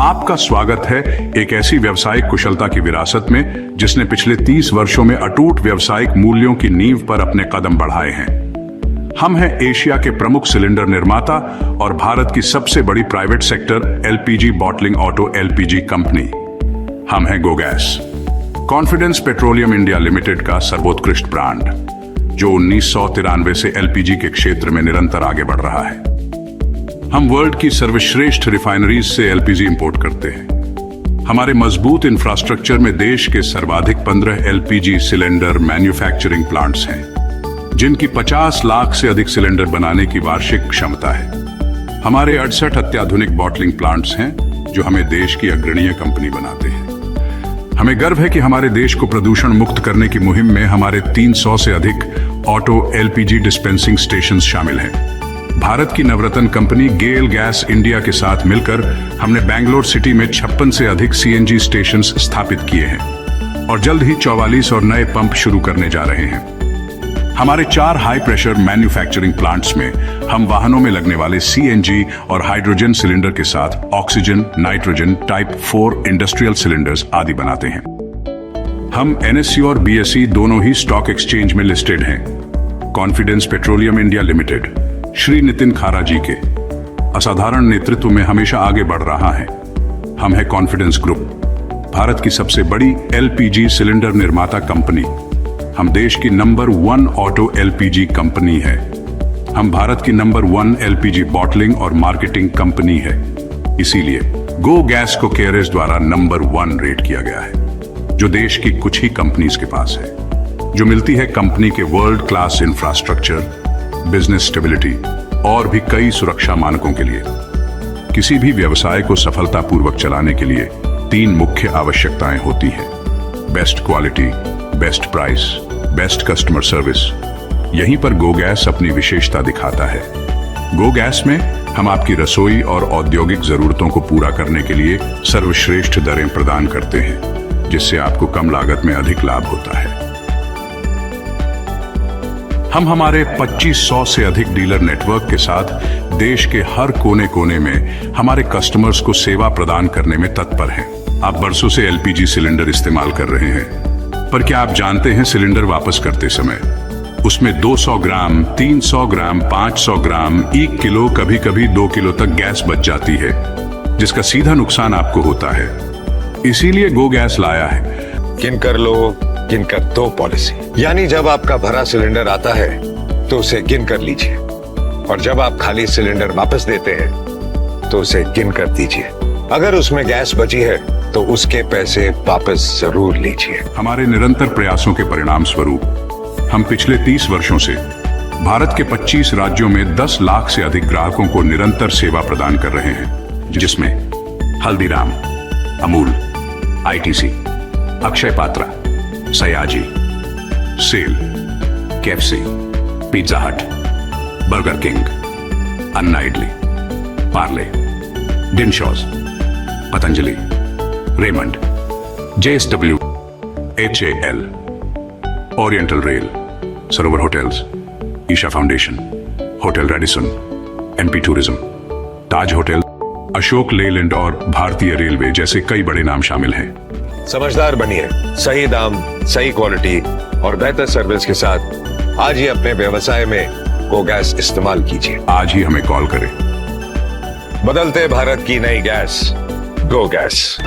आपका स्वागत है एक ऐसी व्यावसायिक कुशलता की विरासत में जिसने पिछले 30 वर्षों में अटूट व्यावसायिक मूल्यों की नींव पर अपने कदम बढ़ाए हैं। हम हैं एशिया के प्रमुख सिलेंडर निर्माता और भारत की सबसे बड़ी private sector LPG bottling auto LPG company. हम हैं go gas, confidence petroleum India limited का सर्वोत्कृष्ट ब्रांड, जो 1993 से एलपीजी के क्षेत्र में निरंतर आगे बढ़ रहा है। हम वर्ल्ड की सर्वश्रेष्ठ रिफाइनरीज से एलपीजी इंपोर्ट करते हैं। हमारे मजबूत इंफ्रास्ट्रक्चर में देश के सर्वाधिक 15 एलपीजी सिलेंडर मैन्युफैक्चरिंग प्लांट्स हैं, जिनकी 50 लाख से अधिक सिलेंडर बनाने की वार्षिक क्षमता है। हमारे 68 अत्याधुनिक बॉटलिंग प्लांट्स हैं, जो हमें देश की अग्रणीय कंपनी बनाते हैं। हमें गर्व है कि हमारे देश को प्रदूषण मुक्त करने की मुहिम में हमारे 300 से अधिक ऑटो एलपीजी डिस्पेंसिंग स्टेशन शामिल हैं। भारत की नवरत्न कंपनी गेल गैस इंडिया के साथ मिलकर हमने बेंगलोर सिटी में 56 से अधिक सीएनजी स्टेशन स्थापित किए हैं और जल्द ही 44 और नए पंप शुरू करने जा रहे हैं। हमारे 4 हाई प्रेशर मैन्युफैक्चरिंग प्लांट्स में हम वाहनों में लगने वाले सीएनजी और हाइड्रोजन सिलेंडर के साथ oxygen, nitrogen, type 4 industrial cylinders आदि बनाते हैं। हम एनएससी और बीएसई दोनों ही स्टॉक एक्सचेंज में लिस्टेड हैं। Confidence petroleum India limited Shri Nitin खारा जी के असाधारण नेतृत्व में हमेशा आगे बढ़ रहा है। हम है कॉन्फिडेंस ग्रुप, भारत की सबसे बड़ी एलपीजी सिलेंडर निर्माता कंपनी। हम देश की नंबर 1 ऑटो एलपीजी कंपनी है। हम भारत की नंबर 1 एलपीजी बॉटलिंग और मार्केटिंग कंपनी है। इसीलिए गो गैस को केयरेज द्वारा नंबर 1 रेट किया गया है, जो देश की कुछ ही कंपनीज के पास है, जो मिलती है कंपनी के world class infrastructure, business stability और भी कई सुरक्षा मानकों के लिए। किसी भी व्यवसाय को सफलतापूर्वक चलाने के लिए 3 मुख्य आवश्यकताएं होती हैं: best quality, best price, best customer service. यहीं पर गो गैस अपनी विशेषता दिखाता है। गो गैस में हम आपकी रसोई और औद्योगिक जरूरतों को पूरा करने के लिए सर्वश्रेष्ठ दरें प्रदान करते हैं, जिससे आपको कम लागत में अधिक लाभ होता है। हम हमारे 2500 से अधिक डीलर नेटवर्क के साथ देश के हर कोने कोने में हमारे कस्टमर्स को सेवा प्रदान करने में तत्पर हैं। आप बरसों से एलपीजी सिलेंडर इस्तेमाल कर रहे हैं, पर क्या आप जानते हैं सिलेंडर वापस करते समय उसमें 200 ग्राम, 300 ग्राम, 500 ग्राम, 1 किलो, कभी कभी 2 किलो तक गैस बच जाती है, जिसका सीधा नुकसान आपको होता है। इसीलिए गो गैस लाया है किन कर लो गिन कर दो पॉलिसी, यानी जब आपका भरा सिलेंडर आता है तो उसे गिन कर लीजिए, और जब आप खाली सिलेंडर वापस देते हैं तो उसे गिन कर दीजिए। अगर उसमें गैस बची है तो उसके पैसे वापस जरूर लीजिए। हमारे निरंतर प्रयासों के परिणाम स्वरूप हम पिछले 30 वर्षों से भारत के 25 राज्यों में 10 लाख से अधिक ग्राहकों को निरंतर सेवा प्रदान कर रहे हैं, जिसमें Haldiram, Amul, ITC, Akshaya Patra, Sayaji, SAIL, KFC, pizza hut, burger king, Anna Idli, Parle, Dinshaws, Patanjali, Raymond, JSW, HAL, oriental rail, Sarovar hotels, Isha foundation, hotel Radisson, MP tourism, Taj hotel, Ashok Leyland और भारतीय रेलवे जैसे कई बड़े नाम शामिल हैं। समझदार बनिए, सही दाम, सही क्वालिटी और बेहतर सर्विस के साथ आज ही अपने व्यवसाय में गो गैस इस्तेमाल कीजिए। आज ही हमें कॉल करें। बदलते भारत की नई गैस, गो गैस।